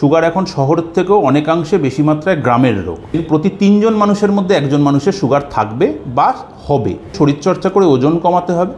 Sugar এখন শহরের থেকেও অনেকাংশে বেশি মাত্রায় গ্রামের রোগ। প্রতি 3 জন মানুষের মধ্যে একজন মানুষের সুগার থাকবে বা হবে। শরীরচর্চা করে ওজন কমাতে হবে।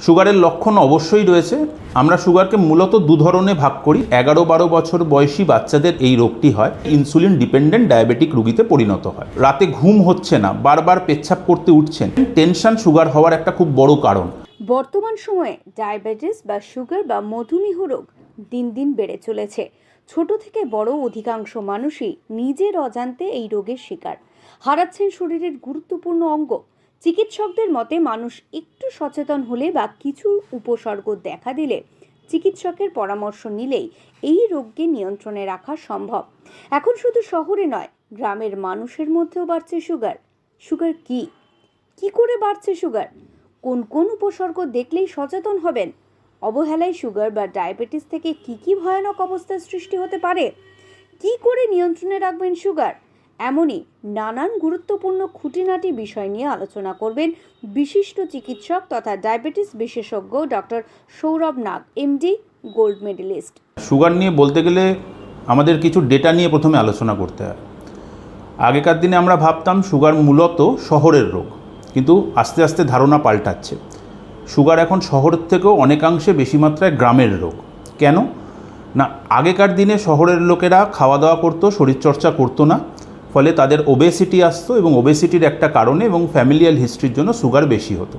সুগারের লক্ষণ অবশ্যই রয়েছে। আমরা সুগারকে মূলত দু ধরনে ভাগ করি। 11-12 বছর বয়সী বাচ্চাদের এই রোগটি হয়, ইনসুলিন ডিপেন্ডেন্ট ডায়াবেটিক রোগীতে পরিণত হয়। রাতে ঘুম হচ্ছে না, বারবার পেচ্ছাপ করতে উঠছেন, টেনশন সুগার হওয়ার একটা খুব বড় কারণ। বর্তমান সময়ে ডায়াবেটিস বা সুগার বা মধুমেহ রোগ দিন দিন বেড়ে চলেছে। ছোট থেকে বড় অধিকাংশ মানুষই নিজের অজান্তে এই রোগের শিকার, হারাচ্ছেন শরীরের গুরুত্বপূর্ণ অঙ্গ। চিকিৎসকদের মতে মানুষ একটু সচেতন হলে বা কিছু উপসর্গ দেখা দিলে চিকিৎসকের পরামর্শ নিলেই এই রোগকে নিয়ন্ত্রণে রাখা সম্ভব। এখন শুধু শহরে নয়, গ্রামের মানুষের মধ্যেও বাড়ছে সুগার। সুগার কি করে বাড়ছে সুগার? কোন কোন উপসর্গ দেখলেই সচেতন হবেন? অবহেলায় সুগার বা ডায়াবেটিস থেকে কি ভয়ানক অবস্থার সৃষ্টি হতে পারে? কি করে নিয়ন্ত্রণে রাখবেন সুগার? এমনই নানান গুরুত্বপূর্ণ খুঁটিনাটি বিষয় নিয়ে আলোচনা করবেন বিশিষ্ট চিকিৎসক তথা ডায়াবেটিস বিশেষজ্ঞ ডক্টর সৌরভ নাগ, এমডি, গোল্ড মেডেলিস্ট। সুগার নিয়ে বলতে গেলে আমাদের কিছু ডেটা নিয়ে প্রথমে আলোচনা করতে হয়। আগেকার দিনে আমরা ভাবতাম সুগার মূলত শহরের রোগ, কিন্তু আস্তে আস্তে ধারণা পাল্টাচ্ছে। সুগার এখন শহরের থেকেও অনেকাংশে বেশি মাত্রায় গ্রামের রোগ। কেন না, আগেকার দিনে শহরের লোকেরা খাওয়া দাওয়া করতো, শরীরচর্চা করতো না, ফলে তাদের ওবেসিটি আসতো এবং ওবেসিটির একটা কারণে এবং ফ্যামিলিয়াল হিস্ট্রির জন্য সুগার বেশি হতো।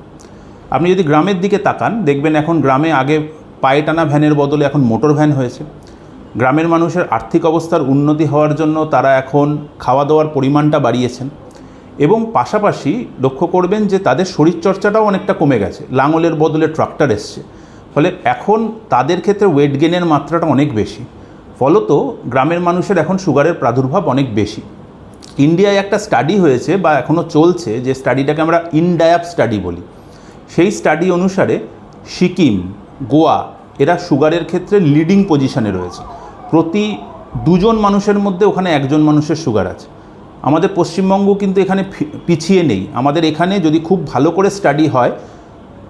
আপনি যদি গ্রামের দিকে তাকান, দেখবেন এখন গ্রামে আগে পায়ে টানা ভ্যানের বদলে এখন মোটর ভ্যান হয়েছে। গ্রামের মানুষের আর্থিক অবস্থার উন্নতি হওয়ার জন্য তারা এখন খাওয়া দাওয়ার পরিমাণটা বাড়িয়েছেন এবং পাশাপাশি লক্ষ্য করবেন যে তাদের শরীরচর্চাটাও অনেকটা কমে গেছে। লাঙলের বদলে ট্রাক্টর এসছে, ফলে এখন তাদের ক্ষেত্রে ওয়েট গেনের মাত্রাটা অনেক বেশি। ফলত গ্রামের মানুষের এখন সুগারের প্রাদুর্ভাব অনেক বেশি। ইন্ডিয়ায় একটা স্টাডি হয়েছে বা এখনও চলছে, যে স্টাডিটাকে আমরা ইনডায়াপ স্টাডি বলি। সেই স্টাডি অনুসারে সিকিম, গোয়া এরা সুগারের ক্ষেত্রে লিডিং পজিশনে রয়েছে। প্রতি 2 জন মানুষের মধ্যে ওখানে 1 জন মানুষের সুগার আছে। আমাদের পশ্চিমবঙ্গ কিন্তু এখানে পিছিয়ে নেই। আমাদের এখানে যদি খুব ভালো করে স্টাডি হয়,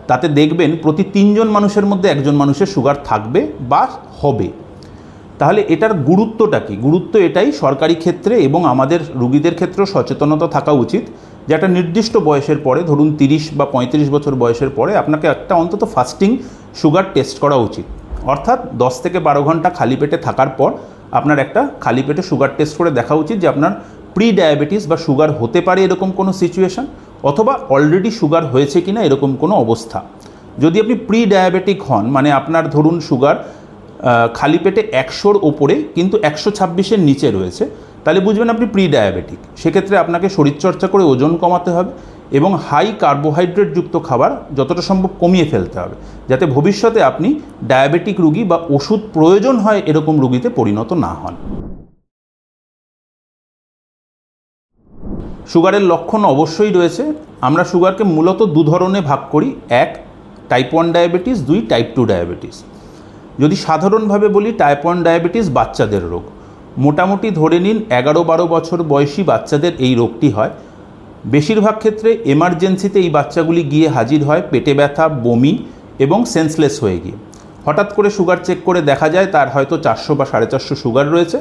তাতে দেখবেন প্রতি 3 জন মানুষের মধ্যে 1 জন মানুষের সুগার থাকবে বা হবে। তাহলে এটার গুরুত্বটা কি? গুরুত্ব এটাই, সরকারি ক্ষেত্রে এবং আমাদের রুগীদের ক্ষেত্রেও সচেতনতা থাকা উচিত যে একটা নির্দিষ্ট বয়সের পরে, ধরুন 30 বা 35 বছর বয়সের পরে আপনাকে একটা অন্তত ফাস্টিং সুগার টেস্ট করা উচিত। অর্থাৎ 10 থেকে 12 ঘন্টা খালি পেটে থাকার পর আপনার একটা খালি পেটে সুগার টেস্ট করে দেখা উচিত যে আপনার প্রি ডায়াবেটিস বা সুগার হতে পারে এরকম কোনো সিচুয়েশান, অথবা অলরেডি সুগার হয়েছে কিনা এরকম কোনো অবস্থা। যদি আপনি প্রি ডায়াবেটিক হন, মানে আপনার ধরুন সুগার খালি পেটে 100-র ওপরে কিন্তু 126-এর নিচে রয়েছে, তাহলে বুঝবেন আপনি প্রি ডায়াবেটিক। সেক্ষেত্রে আপনাকে শরীরচর্চা করে ওজন কমাতে হবে এবং হাই কার্বোহাইড্রেটযুক্ত খাবার যতটা সম্ভব কমিয়ে ফেলতে হবে, যাতে ভবিষ্যতে আপনি ডায়াবেটিক রোগী বা ওষুধ প্রয়োজন হয় এরকম রোগীতে পরিণত না হন। সুগারের লক্ষণ অবশ্যই রয়েছে। আমরা সুগারকে মূলত 2 ধরনে ভাগ করি। 1 টাইপ 1 ডায়াবেটিস, 2 টাইপ 2 ডায়াবেটিস। যদি সাধারণভাবে বলি, টাইপ 1 ডায়াবেটিস বাচ্চাদের রোগ। মোটামুটি ধরে নিন 11-12 বছর বয়সী বাচ্চাদের এই রোগটি হয়। বেশিরভাগ ক্ষেত্রে এমার্জেন্সিতে এই বাচ্চাগুলি গিয়ে হাজির হয় পেটে ব্যথা, বমি এবং সেন্সলেস হয়ে গিয়ে। হঠাৎ করে সুগার চেক করে দেখা যায় তার হয়তো 400 বা 450 সুগার রয়েছে।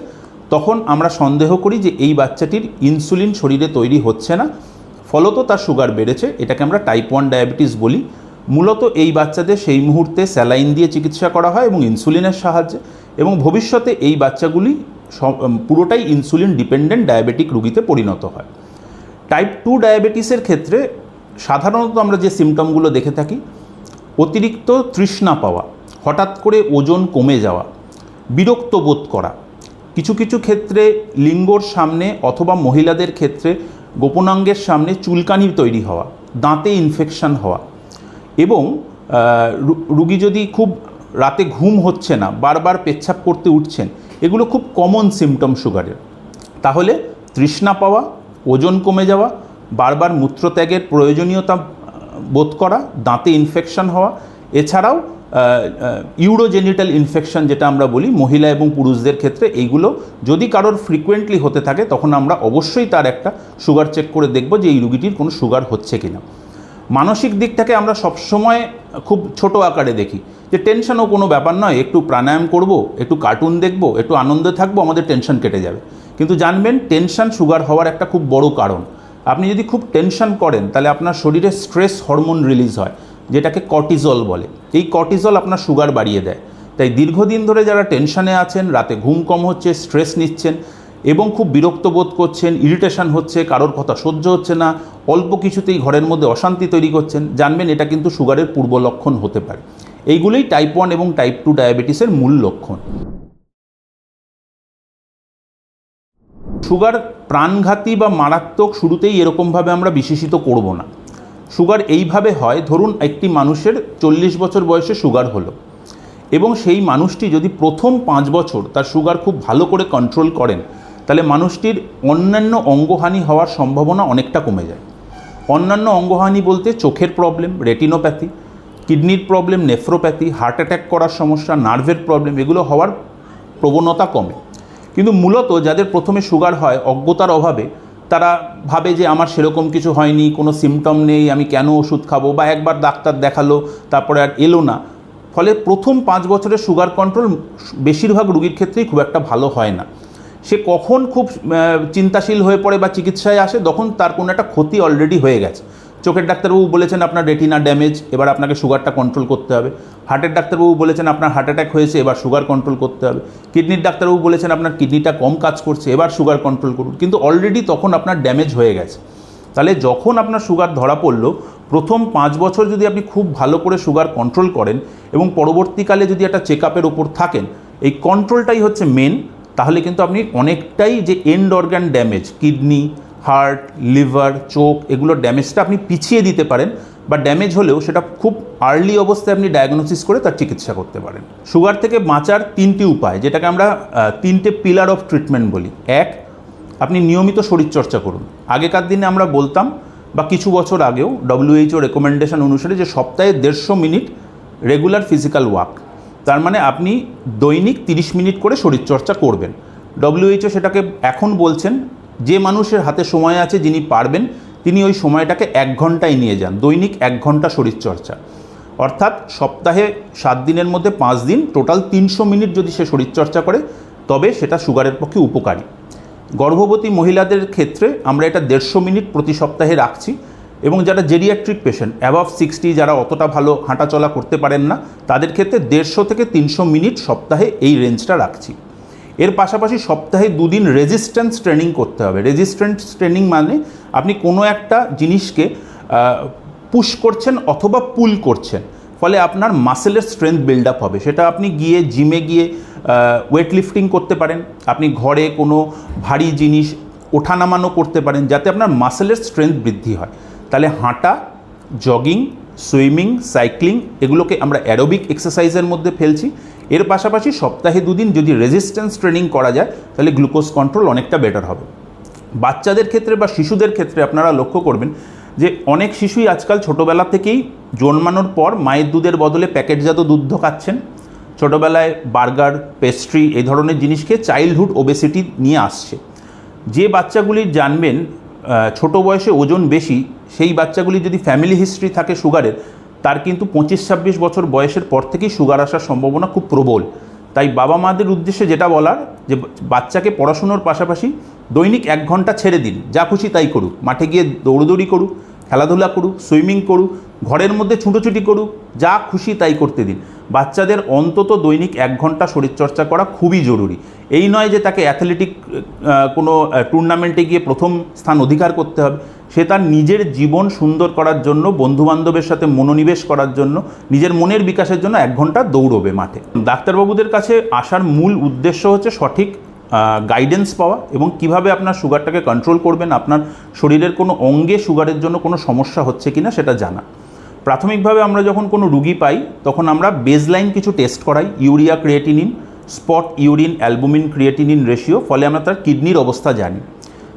তখন আমরা সন্দেহ করি যে এই বাচ্চাটির ইনসুলিন শরীরে তৈরি হচ্ছে না, ফলত তার সুগার বেড়েছে। এটাকে আমরা টাইপ 1 ডায়াবেটিস বলি। মূলত এই বাচ্চাদের সেই মুহূর্তে স্যালাইন দিয়ে চিকিৎসা করা হয় এবং ইনসুলিনের সাহায্যে, এবং ভবিষ্যতে এই বাচ্চাগুলি পুরোটাই ইনসুলিন ডিপেন্ডেন্ট ডায়াবেটিক রোগীতে পরিণত হয়। টাইপ 2 ডায়াবেটিসের ক্ষেত্রে সাধারণত আমরা যে সিমটমগুলো দেখে থাকি, অতিরিক্ত তৃষ্ণা পাওয়া, হঠাৎ করে ওজন কমে যাওয়া, বিরক্ত বোধ করা, কিছু কিছু ক্ষেত্রে লিঙ্গর সামনে অথবা মহিলাদের ক্ষেত্রে গোপনাঙ্গের সামনে চুলকানি তৈরি হওয়া, দাঁতে ইনফেকশন হওয়া, এবং রুগী যদি খুব রাতে ঘুম হচ্ছে না, বারবার পেচ্ছাপ করতে উঠছেন, এগুলো খুব কমন সিমটম সুগারের। তাহলে তৃষ্ণা পাওয়া, ওজন কমে যাওয়া, বারবার মূত্রত্যাগের প্রয়োজনীয়তা বোধ করা, দাঁতে ইনফেকশন হওয়া, এছাড়াও ইউরোজেনিটাল ইনফেকশন যেটা আমরা বলি মহিলা এবং পুরুষদের ক্ষেত্রে, এইগুলো যদি কারোর ফ্রিকোয়েন্টলি হতে থাকে তখন আমরা অবশ্যই তার একটা সুগার চেক করে দেখব যে এই রুগীটির কোনো সুগার হচ্ছে কিনা। মানসিক দিকটাকে আমরা সবসময় খুব ছোট আকারে দেখি, যে টেনশনও কোনো ব্যাপার নয়, একটু প্রাণায়াম করব, একটু কার্টুন দেখব, একটু আনন্দে থাকবো, আমাদের টেনশন কেটে যাবে। কিন্তু জানবেন টেনশন সুগার হওয়ার একটা খুব বড় কারণ। আপনি যদি খুব টেনশন করেন তাহলে আপনার শরীরে স্ট্রেস হরমোন রিলিজ হয়, যেটাকে কর্টিজল বলে। এই কর্টিজল আপনার সুগার বাড়িয়ে দেয়। তাই দীর্ঘদিন ধরে যারা টেনশনে আছেন, রাতে ঘুম কম হচ্ছে, স্ট্রেস নিচ্ছেন এবং খুব বিরক্ত বোধ করছেন, ইরিটেশন হচ্ছে, কারোর কথা সহ্য হচ্ছে না, অল্প কিছুতেই ঘরের মধ্যে অশান্তি তৈরি করছেন, জানবেন এটা কিন্তু সুগারের পূর্ব লক্ষণ হতে পারে। এইগুলোই টাইপ 1 এবং টাইপ 2 ডায়াবেটিসের মূল লক্ষণ। সুগার প্রাণঘাতী বা মারাত্মক শুরুতেই এরকমভাবে আমরা বিশেষিত করব না। সুগার এইভাবে হয়, ধরুন একটি মানুষের 40 বছর বয়সে সুগার হলো এবং সেই মানুষটি যদি প্রথম 5 বছর তার সুগার খুব ভালো করে কন্ট্রোল করেন, তাহলে মানুষটির অন্যান্য অঙ্গহানি হওয়ার সম্ভাবনা অনেকটা কমে যায়। অন্যান্য অঙ্গহানি বলতে চোখের প্রবলেম, রেটিনোপ্যাথি, কিডনির প্রবলেম, নেফ্রোপ্যাথি, হার্ট অ্যাটাক করার সমস্যা, নার্ভের প্রবলেম, এগুলো হওয়ার প্রবণতা কমে। কিন্তু মূলত যাদের প্রথমে সুগার হয় অজ্ঞতার অভাবে, তারা ভাবে যে আমার সেরকম কিছু হয়নি, কোনো সিমটম নেই, আমি কেন ওষুধ খাবো, বা একবার ডাক্তার দেখালো তারপরে আর এলো না। ফলে প্রথম 5 বছরের সুগার কন্ট্রোল বেশিরভাগ রোগীর ক্ষেত্রেই খুব একটা ভালো হয় না। সে কখন খুব চিন্তাশীল হয়ে পড়ে বা চিকিৎসায় আসে, তখন তার কোনো একটা ক্ষতি অলরেডি হয়ে গেছে। চোখের ডাক্তারবাবু বলেছেন আপনার রেটিনা ড্যামেজ, এবার আপনাকে সুগারটা কন্ট্রোল করতে হবে। হার্টের ডাক্তারবাবু বলেছেন আপনার হার্ট অ্যাটাক হয়েছে, এবার সুগার কন্ট্রোল করতে হবে। কিডনির ডাক্তারবাবু বলেছেন আপনার কিডনিটা কম কাজ করছে, এবার সুগার কন্ট্রোল করুন। কিন্তু অলরেডি তখন আপনার ড্যামেজ হয়ে গেছে। তাহলে যখন আপনার সুগার ধরা পড়লো, প্রথম 5 বছর যদি আপনি খুব ভালো করে সুগার কন্ট্রোল করেন এবং পরবর্তীকালে যদি একটা চেক আপের ওপর থাকেন, এই কন্ট্রোলটাই হচ্ছে মেন, তাহলে কিন্তু আপনি অনেকটাই যে end organ damage, kidney, heart, liver, চোখ, এগুলোর ড্যামেজটা আপনি পিছিয়ে দিতে পারেন, বা ড্যামেজ হলেও সেটা খুব আর্লি অবস্থায় আপনি ডায়াগনোসিস করে তার চিকিৎসা করতে পারেন। সুগার থেকে বাঁচার 3টি উপায়, যেটাকে আমরা 3টে পিলার অফ ট্রিটমেন্ট বলি। 1, আপনি নিয়মিত শরীরচর্চা করুন। আগেকার দিনে আমরা বলতাম, বা কিছু বছর আগেও WHO রেকমেন্ডেশন অনুসারে, যে সপ্তাহে 150 মিনিট রেগুলার ফিজিক্যাল ওয়ার্ক, তার মানে আপনি দৈনিক 30 মিনিট করে শরীরচর্চা করবেন। WHO সেটাকে এখন বলছেন, যে মানুষের হাতে সময় আছে, যিনি পারবেন, তিনি ওই সময়টাকে 1 ঘন্টায় নিয়ে যান, দৈনিক 1 ঘন্টা শরীরচর্চা। অর্থাৎ সপ্তাহে 7 দিনের মধ্যে 5 দিন, টোটাল 300 মিনিট যদি সে শরীরচর্চা করে, তবে সেটা সুগারের পক্ষে উপকারী। গর্ভবতী মহিলাদের ক্ষেত্রে আমরা এটা 150 মিনিট প্রতি সপ্তাহে রাখছি, এবং যারা জেরিয়াট্রিক পেশেন্ট অ্যাবভ 60, যারা অতটা ভালো হাঁটাচলা করতে পারেন না, তাদের ক্ষেত্রে 150 থেকে 300 মিনিট সপ্তাহে এই রেঞ্জটা রাখছি। এর পাশাপাশি সপ্তাহে 2 দিন রেজিস্ট্যান্স ট্রেনিং করতে হবে। রেজিস্ট্যান্স ট্রেনিং মানে আপনি কোনো একটা জিনিসকে পুশ করছেন অথবা পুল করছেন, ফলে আপনার মাসেলের স্ট্রেংথ বিল্ড আপ হবে। সেটা আপনি গিয়ে জিমে গিয়ে ওয়েট লিফটিং করতে পারেন, আপনি ঘরে কোনো ভারী জিনিস ওঠানামানো করতে পারেন, যাতে আপনার মাসেলের স্ট্রেংথ বৃদ্ধি হয়। তাহলে হাঁটা, জগিং, সুইমিং, সাইক্লিং, এগুলোকে আমরা অ্যারোবিক এক্সারসাইজের মধ্যে ফেলছি। এর পাশাপাশি সপ্তাহে 2 দিন যদি রেজিস্ট্যান্স ট্রেনিং করা যায়, তাহলে গ্লুকোজ কন্ট্রোল অনেকটা বেটার হবে। বাচ্চাদের ক্ষেত্রে বা শিশুদের ক্ষেত্রে আপনারা লক্ষ্য করবেন যে অনেক শিশুই আজকাল ছোটোবেলা থেকেই জন্মানোর পর মায়ের দুধের বদলে প্যাকেটজাত দুধ খাচ্ছেন। ছোটোবেলায় বার্গার, পেস্ট্রি, এই ধরনের জিনিস খেয়ে চাইল্ডহুড ওবেসিটি নিয়ে আসছে। যে বাচ্চাগুলির জানবেন ছোটো বয়সে ওজন বেশি, সেই বাচ্চাগুলি যদি ফ্যামিলি হিস্ট্রি থাকে সুগারের, তার কিন্তু 25-26 বছর বয়সের পর থেকেই সুগার আসার সম্ভাবনা খুব প্রবল। তাই বাবা মাদের উদ্দেশ্যে যেটা বলার, যে বাচ্চাকে পড়াশুনোর পাশাপাশি দৈনিক 1 ঘন্টা ছেড়ে দিন, যা খুশি তাই করুক, মাঠে গিয়ে দৌড়দৌড়ি করুক, খেলাধুলা করুক, সুইমিং করুক, ঘরের মধ্যে ছুটোছুটি করুক, যা খুশি তাই করতে দিন। বাচ্চাদের অন্তত দৈনিক 1 ঘন্টা শরীরচর্চা করা খুবই জরুরি। এই নয় যে তাকে অ্যাথলেটিক কোনো টুর্নামেন্টে গিয়ে প্রথম স্থান অধিকার করতে হবে। সে তার নিজের জীবন সুন্দর করার জন্য, বন্ধুবান্ধবের সাথে মনোনিবেশ করার জন্য, নিজের মনের বিকাশের জন্য 1 ঘন্টা দৌড়বে মাঠে। ডাক্তারবাবুদের কাছে আসার মূল উদ্দেশ্য হচ্ছে সঠিক গাইডেন্স পাওয়া এবং কিভাবে আপনার সুগারটাকে কন্ট্রোল করবেন, আপনার শরীরের কোনো অঙ্গে সুগারের জন্য কোনো সমস্যা হচ্ছে কিনা সেটা জানা। প্রাথমিকভাবে আমরা যখন কোনো রুগী পাই, তখন আমরা বেসলাইন কিছু টেস্ট করাই, urea creatinine, spot urine albumin creatinine ratio, ফলে আমরা তার কিডনির অবস্থা জানি।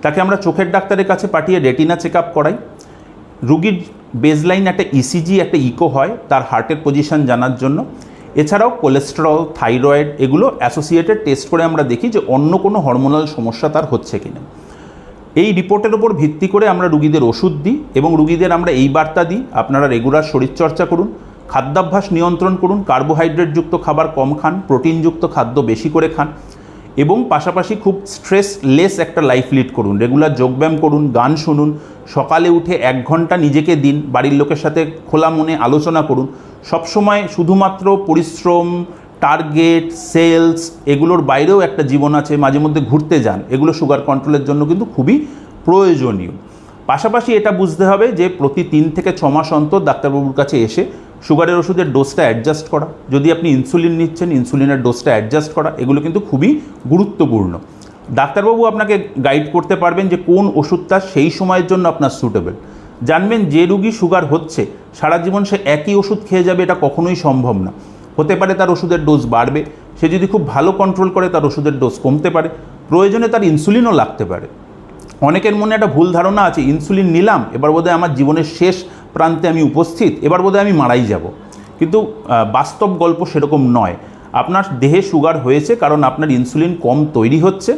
তাকে আমরা চোখের ডাক্তারের কাছে পাঠিয়ে রেটিনা চেক আপ করাই। রুগীর বেসলাইন একটা ইসিজি, একটা ইকো হয় তার হার্টের পজিশন জানার জন্য। এছাড়াও কোলেস্টেরল, থাইরয়েড, এগুলো অ্যাসোসিয়েটেড টেস্ট করে আমরা দেখি যে অন্য কোনো হরমোনাল সমস্যা তার হচ্ছে কিনা। এই রিপোর্টের ওপর ভিত্তি করে আমরা রুগীদের ওষুধ দিই এবং রুগীদের আমরা এই বার্তা দিই, আপনারা রেগুলার শরীরচর্চা করুন, খাদ্যাভ্যাস নিয়ন্ত্রণ করুন, কার্বোহাইড্রেটযুক্ত খাবার কম খান, প্রোটিনযুক্ত খাদ্য বেশি করে খান এবং পাশাপাশি খুব স্ট্রেসলেস একটা লাইফ লিড করুন, রেগুলার যোগব্যায়াম করুন, গান শুনুন, সকালে উঠে 1 ঘন্টা নিজেকে দিন, বাড়ির লোকের সাথে খোলা মনে আলোচনা করুন। সবসময় শুধুমাত্র পরিশ্রম, টার্গেট, সেলস এগুলোর বাইরেও একটা জীবন আছে, মাঝে মধ্যে ঘুরতে যান, এগুলো সুগার কন্ট্রোলের জন্য কিন্তু খুবই প্রয়োজনীয়। পাশাপাশি এটা বুঝতে হবে যে প্রতি 3 থেকে 6 মাস অন্তর ডাক্তারবাবুর কাছে এসে সুগারের ওষুধের ডোজটা অ্যাডজাস্ট করা, যদি আপনি ইনসুলিন নিচ্ছেন ইনসুলিনের ডোজটা অ্যাডজাস্ট করা, এগুলো কিন্তু খুবই গুরুত্বপূর্ণ। ডাক্তারবাবু আপনাকে গাইড করতে পারবেন যে কোন ওষুধটা সেই সময়ের জন্য আপনার সুটেবল। জানবেন যে রুগী সুগার হচ্ছে সারা জীবন সে একই ওষুধ খেয়ে যাবে এটা কখনোই সম্ভব না। হতে পারে তার ওষুধের ডোজ বাড়বে, সে যদি খুব ভালো কন্ট্রোল করে তার ওষুধের ডোজ কমতে পারে, প্রয়োজনে তার ইনসুলিনও লাগতে পারে। অনেকের মনে একটা ভুল ধারণা আছে, ইনসুলিন নিলাম এবার বোধহয় আমার জীবনের শেষ প্রান্তে আমি উপস্থিত, এবার বোধহয় আমি মারাই যাব। কিন্তু বাস্তব গল্প সেরকম নয়। আপনার দেহে সুগার হয়েছে কারণ আপনার ইনসুলিন কম তৈরি হচ্ছে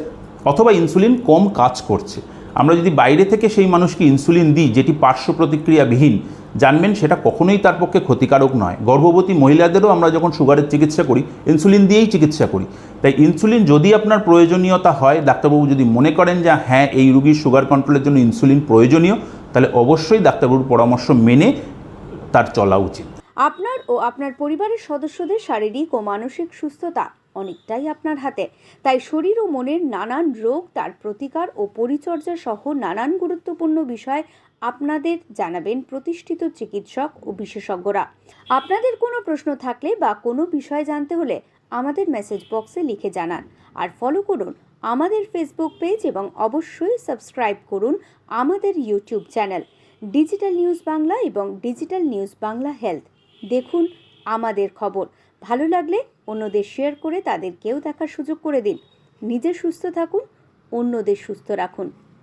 অথবা ইনসুলিন কম কাজ করছে। আমরা যদি বাইরে থেকে সেই মানুষকে ইনসুলিন দিই যেটি পার্শ্ব প্রতিক্রিয়াবিহীন, জানবেন সেটা কখনোই তার পক্ষে ক্ষতিকারক নয়। গর্ভবতী মহিলাদেরও আমরা যখন সুগারের চিকিৎসা করি ইনসুলিন দিয়েই চিকিৎসা করি। তাই ইনসুলিন যদি আপনার প্রয়োজনীয়তা হয়, ডাক্তারবাবু যদি মনে করেন যে হ্যাঁ এই রুগীর সুগার কন্ট্রোলের জন্য ইনসুলিন প্রয়োজনীয়, তাহলে অবশ্যই ডাক্তারবাবুর পরামর্শ মেনে তার চলা উচিত। আপনার ও আপনার পরিবারের সদস্যদের শারীরিক ও মানসিক সুস্থতা অনেকটাই আপনার হাতে। তাই শরীর ও মনের নানান রোগ, তার প্রতিকার ও পরিচর্যা সহ নানান গুরুত্বপূর্ণ বিষয় আপনাদের জানাবেন প্রতিষ্ঠিত চিকিৎসক ও বিশেষজ্ঞরা। আপনাদের কোনো প্রশ্ন থাকলে বা কোনো বিষয় জানতে হলে আমাদের মেসেজ বক্সে লিখে জানান। আর ফলো করুন আমাদের ফেসবুক পেজ এবং অবশ্যই সাবস্ক্রাইব করুন আমাদের YouTube channel digital news Bangla এবং ডিজিটাল নিউজ বাংলা হেলথ। দেখুন আমাদের খবর। ভালো লাগলে অন্যদের শেয়ার করে তাদেরকেও দেখার সুযোগ করে দিন। নিজে সুস্থ থাকুন, অন্যদের সুস্থ রাখুন।